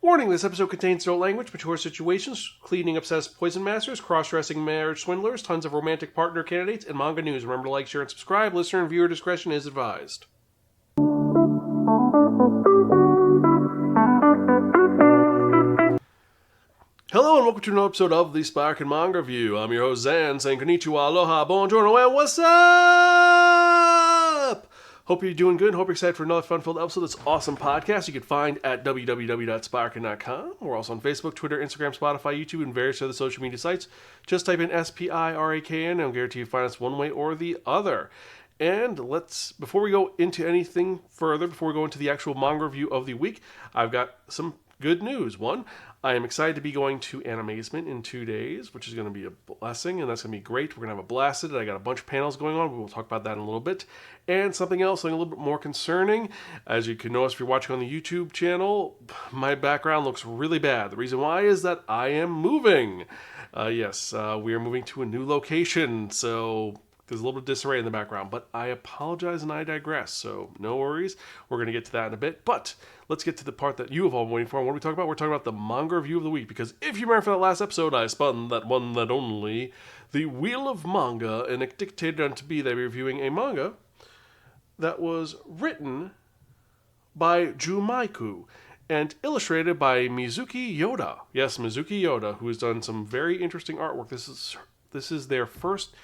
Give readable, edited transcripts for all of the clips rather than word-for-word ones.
Warning, this episode contains adult language, mature situations, cleaning obsessed poison masters, cross-dressing marriage swindlers, tons of romantic partner candidates, and manga news. Remember to like, share, and subscribe. Listener and viewer discretion is advised. Hello and welcome to another episode of the Spiraken Manga Review. I'm your host Zan, saying konnichiwa, aloha, buongiorno, and what's up? Hope you're doing good. Hope you're excited for another fun-filled episode of this awesome podcast you can find at www.spiraken.com. We're also on Facebook, Twitter, Instagram, Spotify, YouTube, and various other social media sites. Just type in SPIRAKN and I'll guarantee you find us one way or the other. And before we go into anything further, before we go into the actual manga review of the week, I've got some good news. One, I am excited to be going to Animazement in 2 days, which is going to be a blessing, and that's going to be great. We're going to have a blast at it. I got a bunch of panels going on. We will talk about that in a little bit. And something else, something a little bit more concerning. As you can notice if you're watching on the YouTube channel, my background looks really bad. The reason why is that I am moving. We are moving to a new location, so there's a little bit of disarray in the background, but I apologize and I digress, so no worries. We're going to get to that in a bit, but let's get to the part that you have all been waiting for. And what are we talking about? We're talking about the manga review of the week, because if you remember from that last episode, I spun that one, that only, the Wheel of Manga, and it dictated unto me that I'd be reviewing a manga that was written by Joumuaku and illustrated by Mizuki Yoda. Yes, Mizuki Yoda, who has done some very interesting artwork. This is their first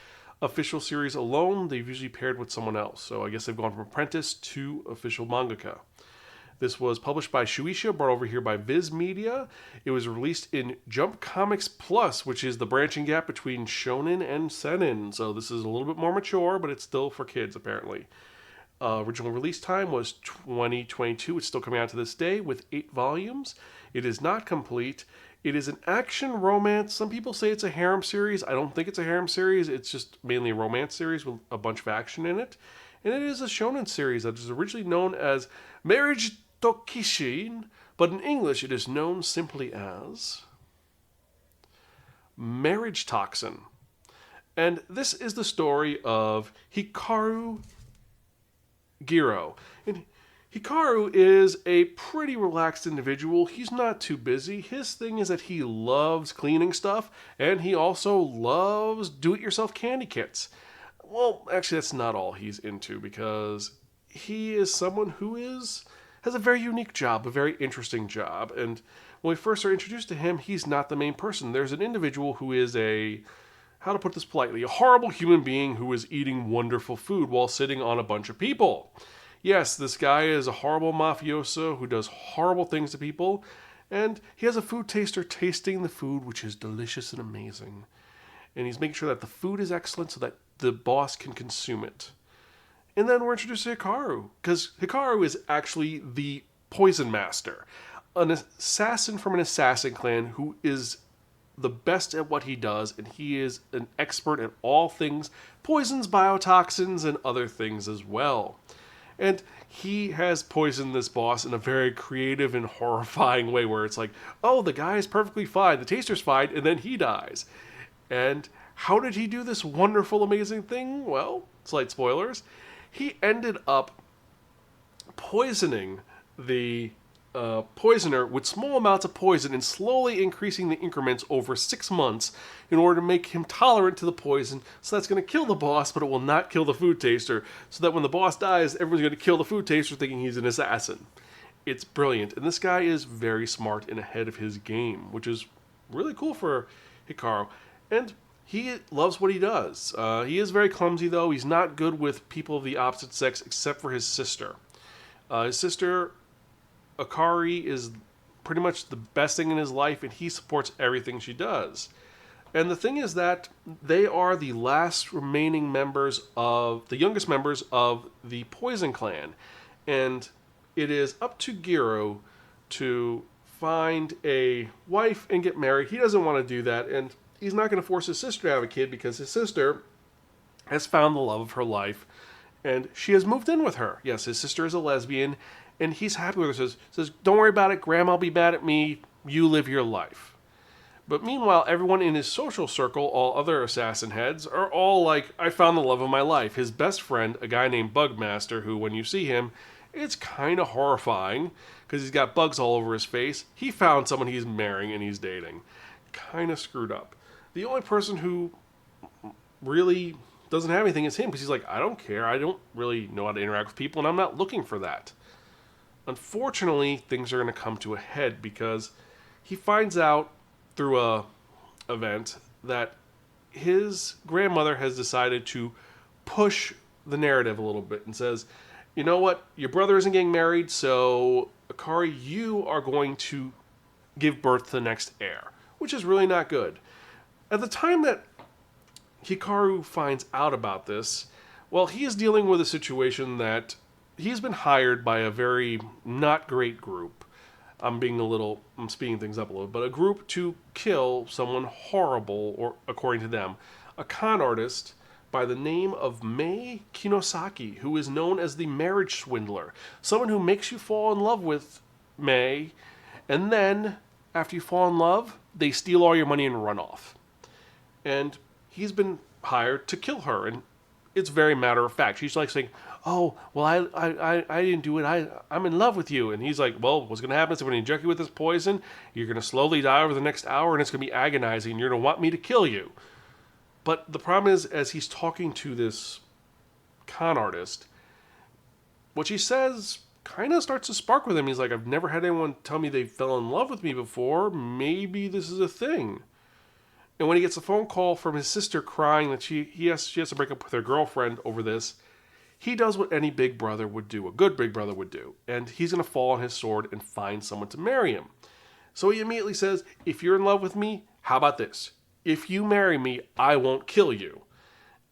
official series alone. They've usually paired with someone else, so I guess they've gone from apprentice to official mangaka. This was published by Shueisha, brought over here by Viz Media. It was released in Jump Comics Plus, which is the branching gap between shonen and seinen, so this is a little bit more mature, but it's still for kids apparently. Original release time was 2022. It's still coming out to this day with 8 volumes. It is not complete. It is an action romance. Some people say it's a harem series. I don't think it's a harem series. It's just mainly a romance series with a bunch of action in it. And it is a shonen series that is originally known as Marriage Toxin, but in English it is known simply as Marriage Toxin. And this is the story of Hikaru Giro. And Hikaru is a pretty relaxed individual. He's not too busy. His thing is that he loves cleaning stuff, and he also loves do-it-yourself candy kits. Well, actually, that's not all he's into, because he is someone who has a very unique job, a very interesting job. And when we first are introduced to him, he's not the main person. There's an individual who is how to put this politely, a horrible human being who is eating wonderful food while sitting on a bunch of people. Yes, this guy is a horrible mafioso who does horrible things to people, and he has a food taster tasting the food, which is delicious and amazing. And he's making sure that the food is excellent so that the boss can consume it. And then we're introduced to Hikaru, because Hikaru is actually the poison master, an assassin from an assassin clan who is the best at what he does, and he is an expert at all things poisons, biotoxins, and other things as well. And he has poisoned this boss in a very creative and horrifying way, where it's like, oh, the guy is perfectly fine, the taster's fine, and then he dies. And how did he do this wonderful, amazing thing? Well, slight spoilers. He ended up poisoning the poisoner with small amounts of poison and slowly increasing the increments over 6 months in order to make him tolerant to the poison. So that's going to kill the boss, but it will not kill the food taster. So that when the boss dies, everyone's going to kill the food taster thinking he's an assassin. It's brilliant. And this guy is very smart and ahead of his game, which is really cool for Hikaru. And he loves what he does. He is very clumsy, though. He's not good with people of the opposite sex, except for his sister. His sister, Akari, is pretty much the best thing in his life, and he supports everything she does. And the thing is that they are the last remaining members of, the youngest members of the Poison Clan. And it is up to Giro to find a wife and get married. He doesn't want to do that, and he's not going to force his sister to have a kid because his sister has found the love of her life, and she has moved in with her. Yes, his sister is a lesbian, and he's happy with her. Says, don't worry about it, Grandma will be mad at me, you live your life. But meanwhile, everyone in his social circle, all other assassin heads, are all like, I found the love of my life. His best friend, a guy named Bugmaster, who when you see him, it's kind of horrifying, because he's got bugs all over his face. He found someone he's marrying and he's dating. Kind of screwed up. The only person who really doesn't have anything is him, because he's like, I don't care. I don't really know how to interact with people, and I'm not looking for that. Unfortunately, things are going to come to a head because he finds out through a event that his grandmother has decided to push the narrative a little bit and says, you know what, your brother isn't getting married, so Akari, you are going to give birth to the next heir, which is really not good. At the time that Hikaru finds out about this, well, he is dealing with a situation that he's been hired by a very not great group. I'm speeding things up a little, but a group to kill someone horrible, or according to them, a con artist by the name of Mei Kinosaki, who is known as the marriage swindler. Someone who makes you fall in love with Mei, and then, after you fall in love, they steal all your money and run off. And he's been hired to kill her, and it's very matter of fact. She's like saying, oh, well, I didn't do it. I'm in love with you. And he's like, well, what's going to happen is I'm going to inject you with this poison. You're going to slowly die over the next hour, and it's going to be agonizing, and you're going to want me to kill you. But the problem is, as he's talking to this con artist, what she says kind of starts to spark with him. He's like, I've never had anyone tell me they fell in love with me before. Maybe this is a thing. And when he gets a phone call from his sister crying that she has to break up with her girlfriend over this, he does what any big brother would do, a good big brother would do. And he's going to fall on his sword and find someone to marry him. So he immediately says, if you're in love with me, how about this? If you marry me, I won't kill you.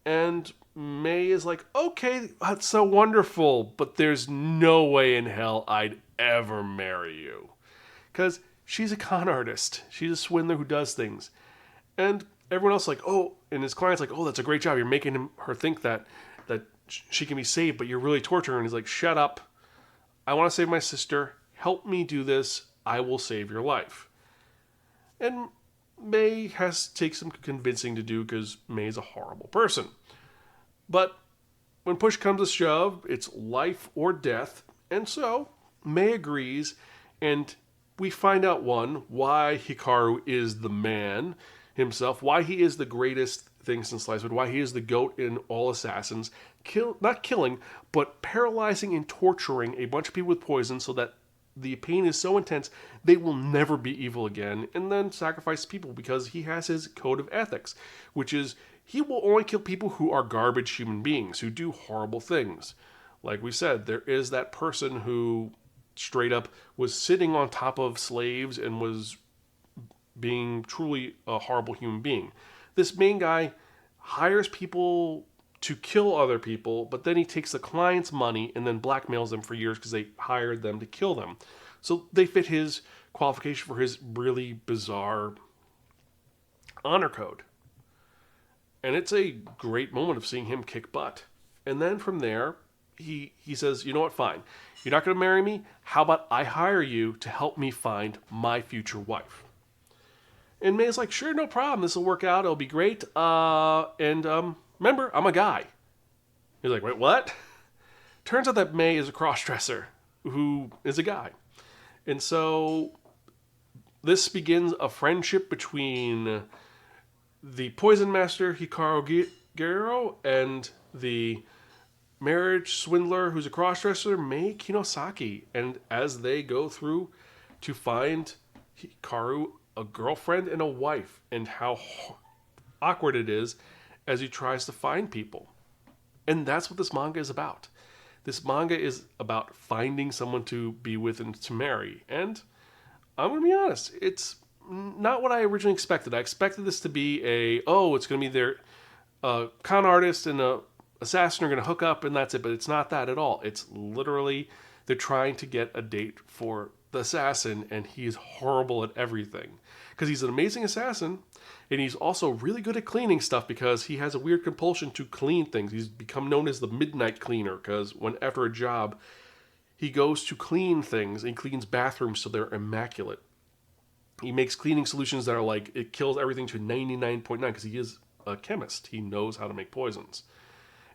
And Mei is like, okay, that's so wonderful, but there's no way in hell I'd ever marry you. Because she's a con artist. She's a swindler who does things. And everyone else like, oh, and his client's like, oh, that's a great job. You're making her think that she can be saved, but you're really torturing her. And he's like, shut up. I want to save my sister. Help me do this. I will save your life. And Mei has to take some convincing to do because Mei's a horrible person. But when push comes to shove, it's life or death. And so Mei agrees, and we find out, why Hikaru is the man himself, why he is the greatest thing since sliced bread, why he is the goat in all assassins, not killing, but paralyzing and torturing a bunch of people with poison so that the pain is so intense they will never be evil again, and then sacrifice people because he has his code of ethics, which is he will only kill people who are garbage human beings, who do horrible things. Like we said, there is that person who straight up was sitting on top of slaves and was being truly a horrible human being. This main guy hires people to kill other people, but then he takes the client's money and then blackmails them for years because they hired them to kill them. So they fit his qualification for his really bizarre honor code. And it's a great moment of seeing him kick butt. And then from there, he says, you know what, fine. You're not going to marry me? How about I hire you to help me find my future wife? And Mei's like, sure, no problem. This will work out. It'll be great. Remember, I'm a guy. He's like, wait, what? Turns out that Mei is a cross-dresser who is a guy. And so this begins a friendship between the poison master Hikaru Gero and the marriage swindler who's a cross-dresser Mei Kinosaki. And as they go through to find Hikaru a girlfriend and a wife, and how awkward it is as he tries to find people. And that's what this manga is about. This manga is about finding someone to be with and to marry. And I'm going to be honest, it's not what I originally expected. I expected this to be it's going to be their con artist and a assassin are going to hook up and that's it. But it's not that at all. It's literally they're trying to get a date for the assassin, and he's horrible at everything. Because he's an amazing assassin, and he's also really good at cleaning stuff because he has a weird compulsion to clean things. He's become known as the midnight cleaner because after a job, he goes to clean things and cleans bathrooms so they're immaculate. He makes cleaning solutions that are like, it kills everything to 99.9 because he is a chemist. He knows how to make poisons.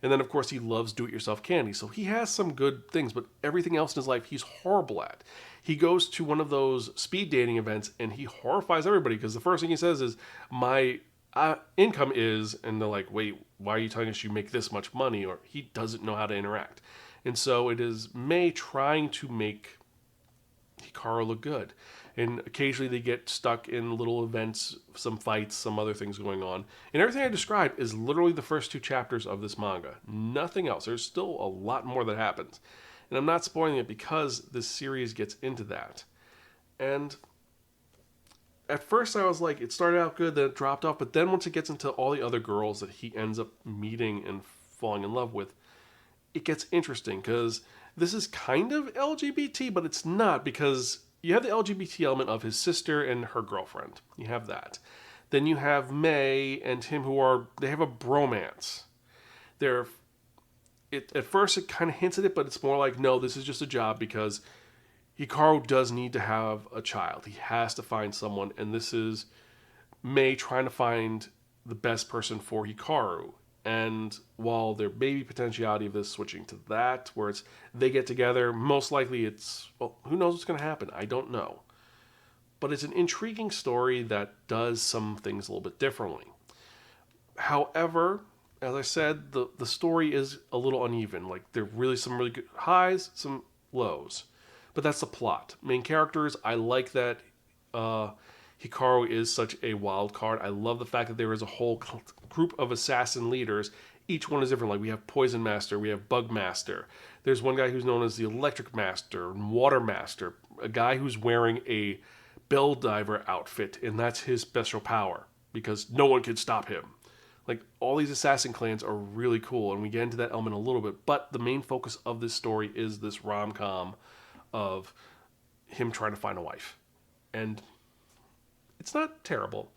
And then, of course, he loves do-it-yourself candy. So he has some good things, but everything else in his life he's horrible at. He goes to one of those speed dating events, and he horrifies everybody because the first thing he says is, my income is, and they're like, wait, why are you telling us you make this much money? Or he doesn't know how to interact. And so it is Mei trying to make Hikaru look good. And occasionally they get stuck in little events, some fights, some other things going on. And everything I described is literally the first 2 chapters of this manga. Nothing else. There's still a lot more that happens. And I'm not spoiling it because this series gets into that. And at first I was like, it started out good, then it dropped off. But then once it gets into all the other girls that he ends up meeting and falling in love with, it gets interesting because this is kind of LGBT, but it's not, because you have the LGBT element of his sister and her girlfriend. You have that. Then you have Mei and him they have a bromance. At first it kind of hints at it, but it's more like, no, this is just a job because Hikaru does need to have a child. He has to find someone, and this is Mei trying to find the best person for Hikaru. And while there may be potentiality of this switching to that, where they get together, most likely who knows what's going to happen? I don't know. But it's an intriguing story that does some things a little bit differently. However, as I said, the story is a little uneven. Like, there are really some really good highs, some lows. But that's the plot. Main characters, I like that Hikaru is such a wild card. I love the fact that there is a whole group of assassin leaders. Each one is different. Like, we have Poison Master, we have Bug Master. There's one guy who's known as the Electric Master and Water Master, a guy who's wearing a bell diver outfit, and that's his special power because no one can stop him. Like, all these assassin clans are really cool, and we get into that element a little bit, but the main focus of this story is this rom-com of him trying to find a wife. And it's not terrible,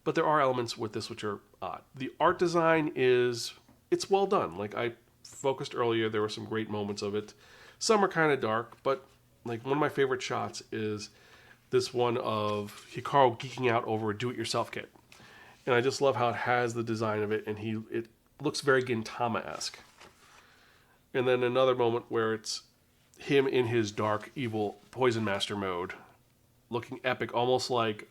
but there are elements with this which are odd. The art design it's well done. Like I focused earlier, there were some great moments of it. Some are kind of dark, but like one of my favorite shots is this one of Hikaru geeking out over a do-it-yourself kit. And I just love how it has the design of it, and it looks very Gintama-esque. And then another moment where it's him in his dark, evil Poison Master mode, looking epic, almost like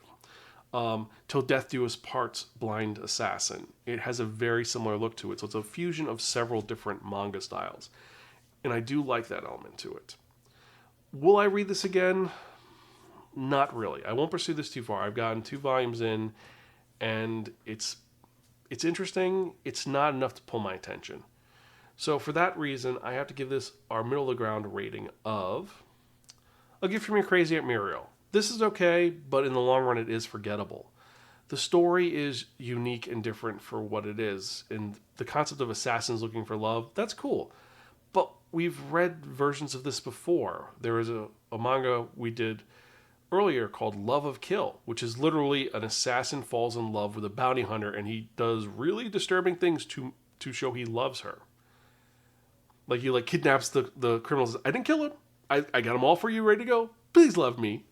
Till Death Do Us Part's Blind Assassin. It has a very similar look to it, so it's a fusion of several different manga styles. And I do like that element to it. Will I read this again? Not really. I won't pursue this too far. I've gotten 2 volumes in, and it's interesting. It's not enough to pull my attention. So for that reason, I have to give this our middle-of-the-ground rating of A Gift from Your Crazy Aunt Muriel. This is okay, but in the long run, it is forgettable. The story is unique and different for what it is, and the concept of assassins looking for love, that's cool. But we've read versions of this before. There is a manga we did earlier called Love of Kill, which is literally an assassin falls in love with a bounty hunter, and he does really disturbing things to show he loves her. Like, he kidnaps the criminals. I didn't kill him. I got them all for you, ready to go. Please love me.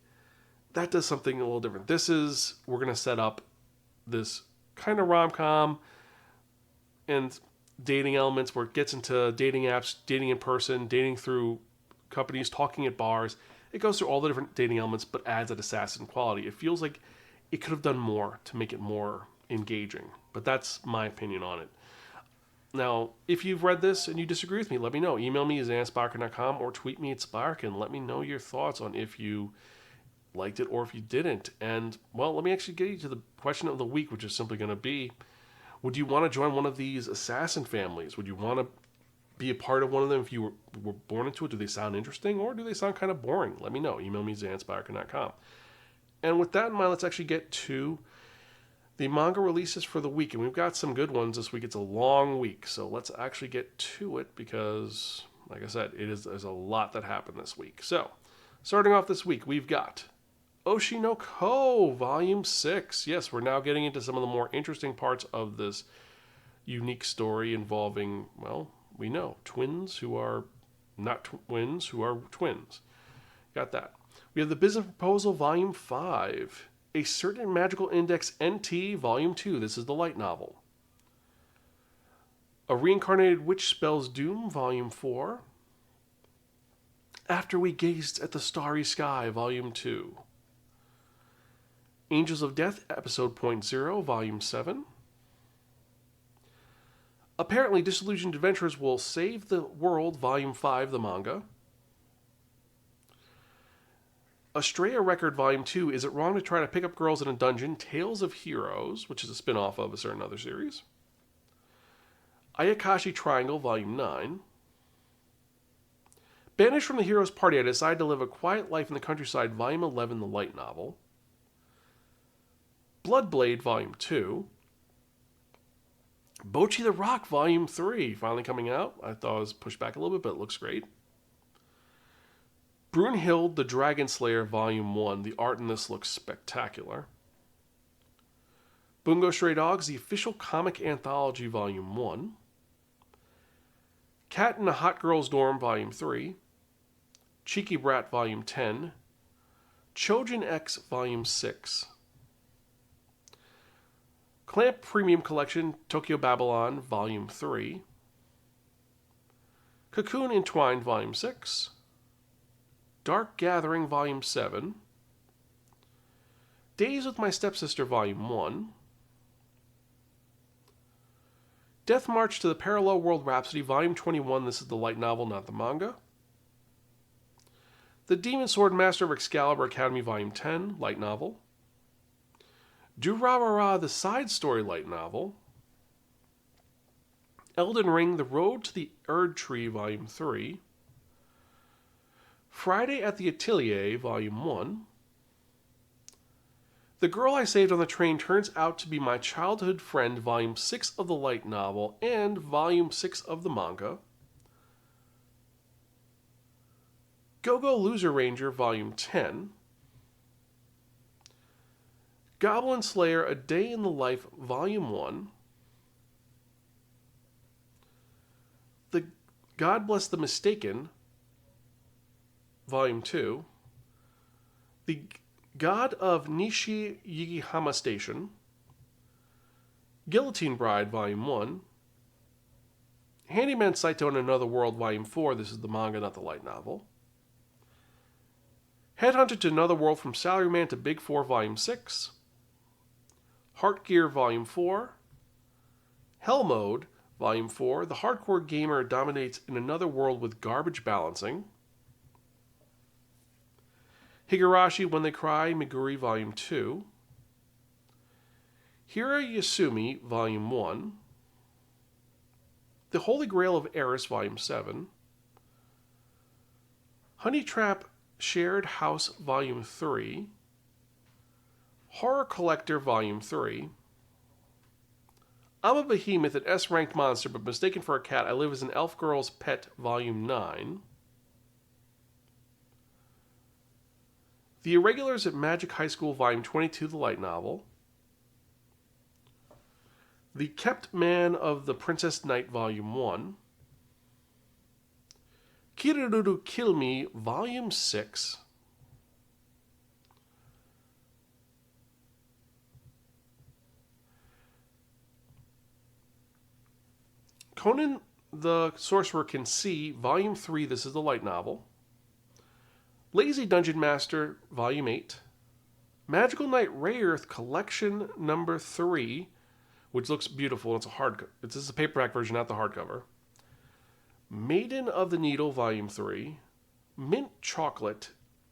That does something a little different. We're going to set up this kind of rom-com and dating elements where it gets into dating apps, dating in person, dating through companies, talking at bars. It goes through all the different dating elements, but adds that assassin quality. It feels like it could have done more to make it more engaging. But that's my opinion on it. Now, if you've read this and you disagree with me, let me know. Email me at xanspiraken.com or tweet me at Spiraken. Let me know your thoughts on if you liked it or if you didn't. And, well, let me actually get you to the question of the week, which is simply going to be, would you want to join one of these assassin families? Would you want to be a part of one of them if you were born into it? Do they sound interesting or do they sound kind of boring? Let me know. Email me at xanspiraken.com. And with that in mind, let's actually get to the manga releases for the week, and we've got some good ones this week. It's a long week, so let's actually get to it because, like I said, there's a lot that happened this week. So, starting off this week, we've got Oshi no Ko, Volume 6. Yes, we're now getting into some of the more interesting parts of this unique story involving, well, we know, twins who are not twins, who are twins. Got that. We have the Business Proposal, Volume 5. A Certain Magical Index NT, Volume 2. This is the light novel. A Reincarnated Witch Spells Doom, Volume 4. After We Gazed at the Starry Sky, Volume 2. Angels of Death, Episode .0, Volume 7. Apparently, Disillusioned Adventurers Will Save the World, Volume 5, the manga. Estrella Record, Volume 2, Is It Wrong to Try to Pick Up Girls in a Dungeon? Tales of Heroes, which is a spin-off of a certain other series. Ayakashi Triangle, Volume 9. Banished from the hero's party, I decide to live a quiet life in the countryside, Volume 11, the light novel. Bloodblade, Volume 2. Bocchi the Rock, Volume 3, finally coming out. I thought it was pushed back a little bit, but it looks great. Brunhild, the Dragon Slayer, Volume 1. The art in this looks spectacular. Bungo Stray Dogs, the official comic anthology, Volume 1. Cat in a Hot Girl's Dorm, Volume 3. Cheeky Brat, Volume 10. Chojin X, Volume 6. Clamp Premium Collection, Tokyo Babylon, Volume 3. Cocoon Entwined, Volume 6. Dark Gathering, Volume 7. Days with My Stepsister, Volume 1. Death March to the Parallel World Rhapsody, Volume 21. This is the light novel, not the manga. The Demon Sword Master of Excalibur Academy, Volume 10, light novel. Durarara, the side story light novel. Elden Ring, The Road to the Erd Tree, Volume 3. Friday at the Atelier, Volume 1. The Girl I Saved on the Train Turns Out to Be My Childhood Friend, Volume 6 of the light novel, and Volume 6 of the manga. Go-Go Loser Ranger, Volume 10. Goblin Slayer, A Day in the Life, Volume 1. The God Bless the Mistaken, Volume 2. The God of Nishi Yigihama Station. Guillotine Bride, Volume 1. Handyman Saito in Another World, Volume 4. This is the manga, not the light novel. Headhunted to Another World from Salaryman to Big 4, Volume 6. Heart Gear, Volume 4. Hell Mode, Volume 4. The hardcore gamer dominates in another world with garbage balancing. Higurashi When They Cry, Meguri, Volume 2. Hira Yasumi, Volume 1. The Holy Grail of Eris, Volume 7. Honey Trap Shared House, Volume 3. Horror Collector, Volume 3. I'm a behemoth, an S-ranked monster, but mistaken for a cat. I live as an elf girl's pet, Volume 9. The Irregulars at Magic High School, Volume 22, the light novel. The Kept Man of the Princess Knight, Volume 1. Kirururu Kill Me, Volume 6. Conan the Sorcerer Can See, Volume 3, this is the light novel. Lazy Dungeon Master, Volume 8. Magical Knight Rayearth Collection Number 3, which looks beautiful. This is a paperback version, not the hardcover. Maiden of the Needle, Volume 3. Mint Chocolate,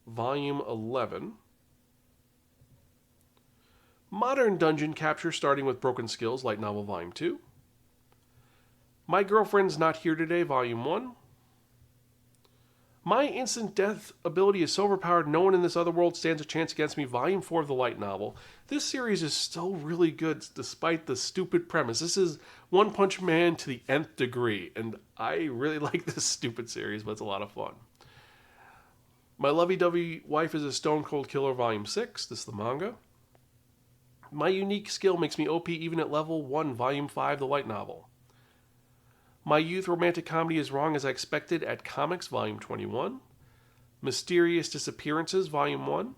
Volume 11. Modern Dungeon Capture, starting with Broken Skills, light novel, Volume 2. My Girlfriend's Not Here Today, Volume 1. My instant death ability is so overpowered, no one in this other world stands a chance against me, Volume 4 of the light novel. This series is still really good, despite the stupid premise. This is One Punch Man to the nth degree, and I really like this stupid series, but it's a lot of fun. My Lovey-Dovey Wife is a Stone Cold Killer, Volume 6. This is the manga. My Unique Skill Makes Me OP Even at Level 1, Volume 5, the light novel. My Youth Romantic Comedy is Wrong as I Expected at Comics, Volume 21. Mysterious Disappearances, Volume 1.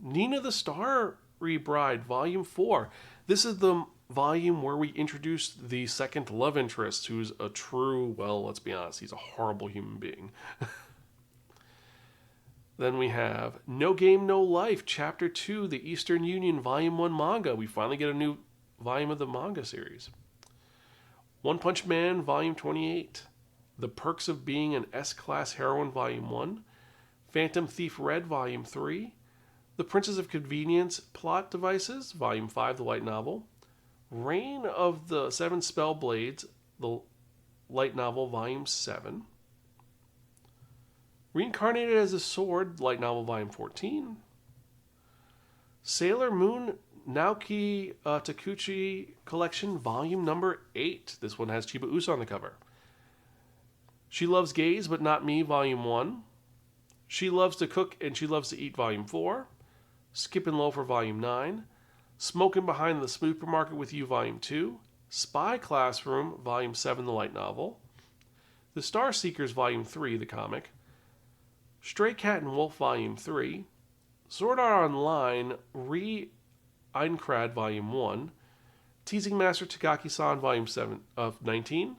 Nina the Starry Bride, Volume 4. This is the volume where we introduced the second love interest, who's a true, well, let's be honest, he's a horrible human being. Then we have No Game, No Life, Chapter 2, the Eastern Union, Volume 1 manga. We finally get a new volume of the manga series. One Punch Man, Volume 28. The Perks of Being an S-Class Heroine, Volume 1. Phantom Thief Red, Volume 3. The Princess of Convenience, Plot Devices, Volume 5, the light novel. Reign of the Seven Spell Blades, the light novel, Volume 7. Reincarnated as a Sword, light novel, Volume 14. Sailor Moon Naoki Takuchi Collection, Volume number 8. This one has Chiba Uso on the cover. She Loves Gays But Not Me, Volume 1. She Loves to Cook and She Loves to Eat, Volume 4. Skippin' Loafer, Volume 9. Smokin' Behind the Supermarket with You, Volume 2. Spy Classroom, Volume 7, the light novel. The Star Seekers, Volume 3, the comic. Stray Cat and Wolf, Volume 3. Sword Art Online, Eincrad, Volume 1. Teasing Master Takagi-san, Volume 7 of 19.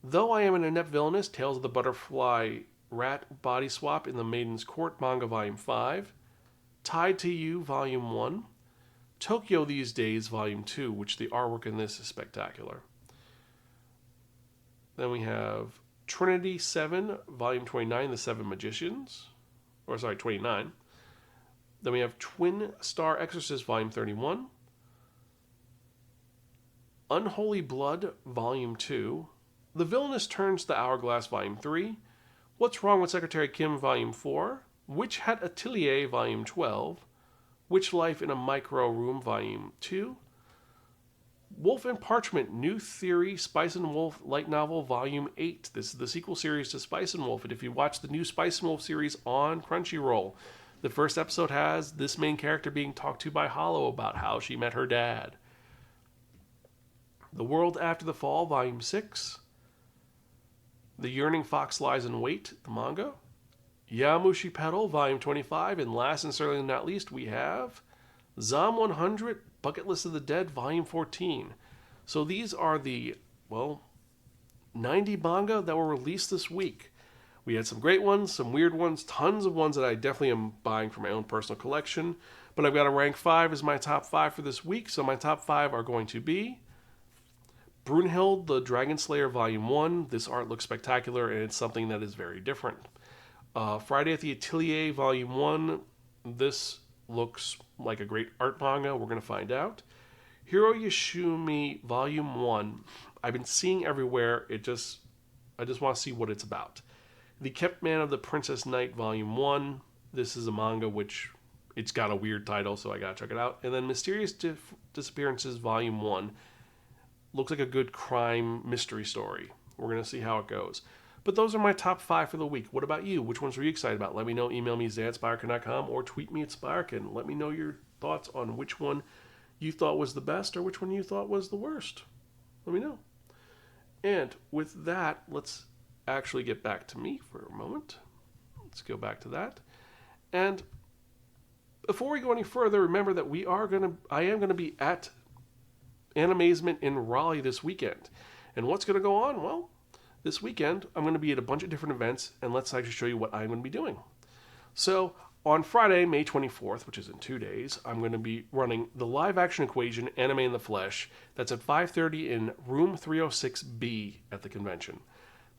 Though I Am an Inept Villainess, Tales of the Butterfly Rat Body Swap in the Maiden's Court, Manga, Volume 5. Tied to You, Volume 1. Tokyo These Days, Volume 2, which the artwork in this is spectacular. Then we have Trinity 7, Volume 29, The Seven Magicians. 29. Then we have Twin Star Exorcist, Volume 31. Unholy Blood, Volume 2. The Villainous Turns the Hourglass, Volume 3. What's Wrong with Secretary Kim, Volume 4. Witch Hat Atelier, Volume 12. Witch Life in a Micro Room, Volume 2. Wolf and Parchment, New Theory, Spice and Wolf light novel, Volume 8. This is the sequel series to Spice and Wolf. And if you watch the new Spice and Wolf series on Crunchyroll, the first episode has this main character being talked to by Hollow about how she met her dad. The World After the Fall, Volume 6. The Yearning Fox Lies in Wait, the manga. Yamushi Pedal, Volume 25. And last and certainly not least, we have Zom 100, Bucket List of the Dead, Volume 14. So these are the, 90 manga that were released this week. We had some great ones, some weird ones, tons of ones that I definitely am buying for my own personal collection. But I've got a rank 5 as my top 5 for this week. So my top 5 are going to be Brunhild, the Dragon Slayer, Volume 1. This art looks spectacular, and it's something that is very different. Friday at the Atelier, Volume 1. This looks like a great art manga. We're going to find out. Hiro Yoshimi, Volume 1. I've been seeing everywhere. I just want to see what it's about. The Kept Man of the Princess Knight, Volume 1. This is a manga which it's got a weird title, so I got to check it out. And then Mysterious Disappearances, Volume 1. Looks like a good crime mystery story. We're going to see how it goes. But those are my top 5 for the week. What about you? Which ones were you excited about? Let me know. Email me, zan@spiraken.com, or tweet me at Spiraken. Let me know your thoughts on which one you thought was the best or which one you thought was the worst. Let me know. And with that, let's actually get back to me for a moment. Let's go back to that. And before we go any further, remember that I am going to be at Animazement in Raleigh this weekend. And what's going to go on? Well, this weekend, I'm going to be at a bunch of different events, and let's actually show you what I'm going to be doing. So, on Friday, May 24th, which is in 2 days, I'm going to be running the live-action equation, Anime in the Flesh. That's at 5:30 in room 306B at the convention.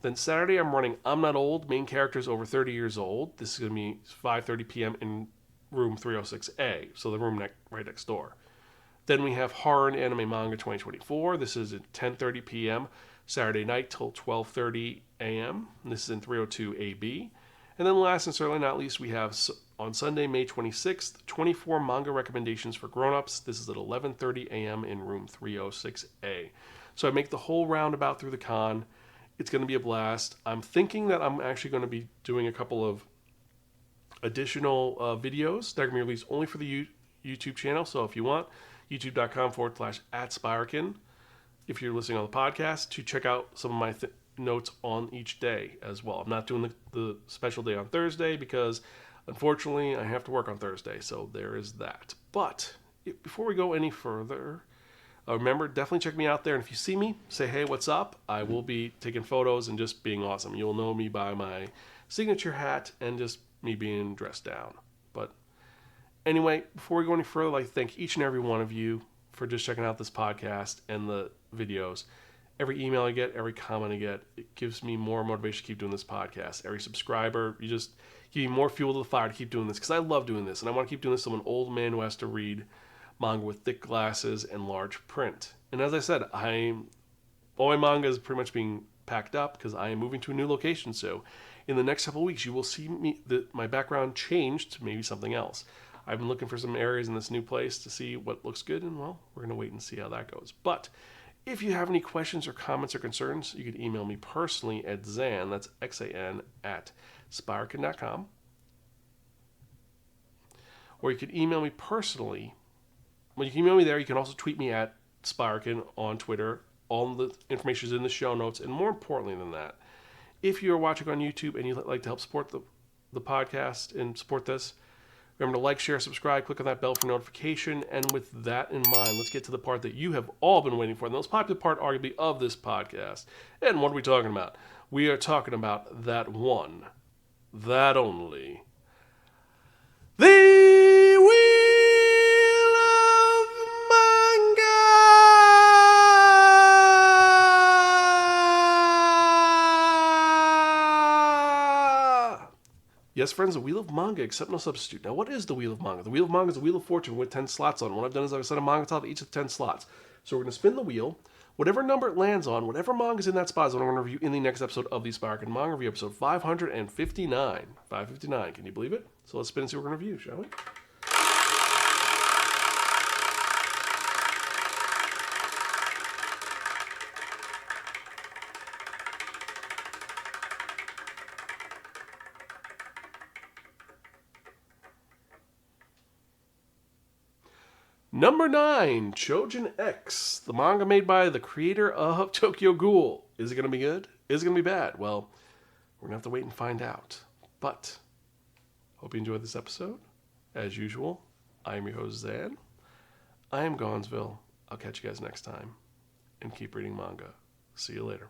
Then Saturday, I'm running I'm Not Old, main characters over 30 years old. This is going to be 5:30 p.m. in room 306A, so the room right next door. Then we have Horror and Anime Manga 2024. This is at 10:30 p.m. Saturday night till 12:30 a.m. This is in 302AB. And then last and certainly not least, we have on Sunday, May 26th, 24 manga recommendations for grown-ups. This is at 11:30 a.m. in room 306A. So I make the whole roundabout through the con. It's going to be a blast. I'm thinking that I'm actually going to be doing a couple of additional videos that are going to be released only for the YouTube channel. So if you want, youtube.com/@Spiraken. If you're listening on the podcast, to check out some of my notes on each day as well. I'm not doing the special day on Thursday because, unfortunately, I have to work on Thursday. So there is that. But before we go any further, Remember, definitely check me out there. And if you see me, say, hey, what's up? I will be taking photos and just being awesome. You'll know me by my signature hat and just me being dressed down. But anyway, before we go any further, I'd like to thank each and every one of you for just checking out this podcast and the videos. Every email I get, every comment I get, it gives me more motivation to keep doing this podcast. Every subscriber, you just give me more fuel to the fire to keep doing this, because I love doing this, and I want to keep doing this so I'm an old man who has to read manga with thick glasses and large print. And as I said, all my manga is pretty much being packed up because I am moving to a new location. So in the next couple of weeks, you will see my background change to maybe something else. I've been looking for some areas in this new place to see what looks good, and well, we're going to wait and see how that goes. But if you have any questions or comments or concerns, you can email me personally at Xan, that's Xan, at Spiraken.com. Or you can email me personally. Well, you can email me there. You can also tweet me at Spiraken on Twitter. All the information is in the show notes. And more importantly than that, if you're watching on YouTube and you'd like to help support the podcast and support this, remember to like, share, subscribe, click on that bell for notification. And with that in mind, let's get to the part that you have all been waiting for, the most popular part, arguably, of this podcast. And what are we talking about? We are talking about that one, that only, the Wheel of Manga! Yes, friends, the Wheel of Manga, accept no substitute. Now, what is the Wheel of Manga? The Wheel of Manga is a Wheel of Fortune with 10 slots on it. What I've done is I've set a manga title to each of the 10 slots. So we're going to spin the wheel. Whatever number it lands on, whatever manga is in that spot is what I'm going to review in the next episode of the Spiraken Manga Review, episode 559. 559, can you believe it? So let's spin and see what we're going to review, shall we? Number 9, Chojin X, the manga made by the creator of Tokyo Ghoul. Is it going to be good? Is it going to be bad? Well, we're going to have to wait and find out. But, hope you enjoyed this episode. As usual, I am your host, Xan. I am Gonzville. I'll catch you guys next time. And keep reading manga. See you later.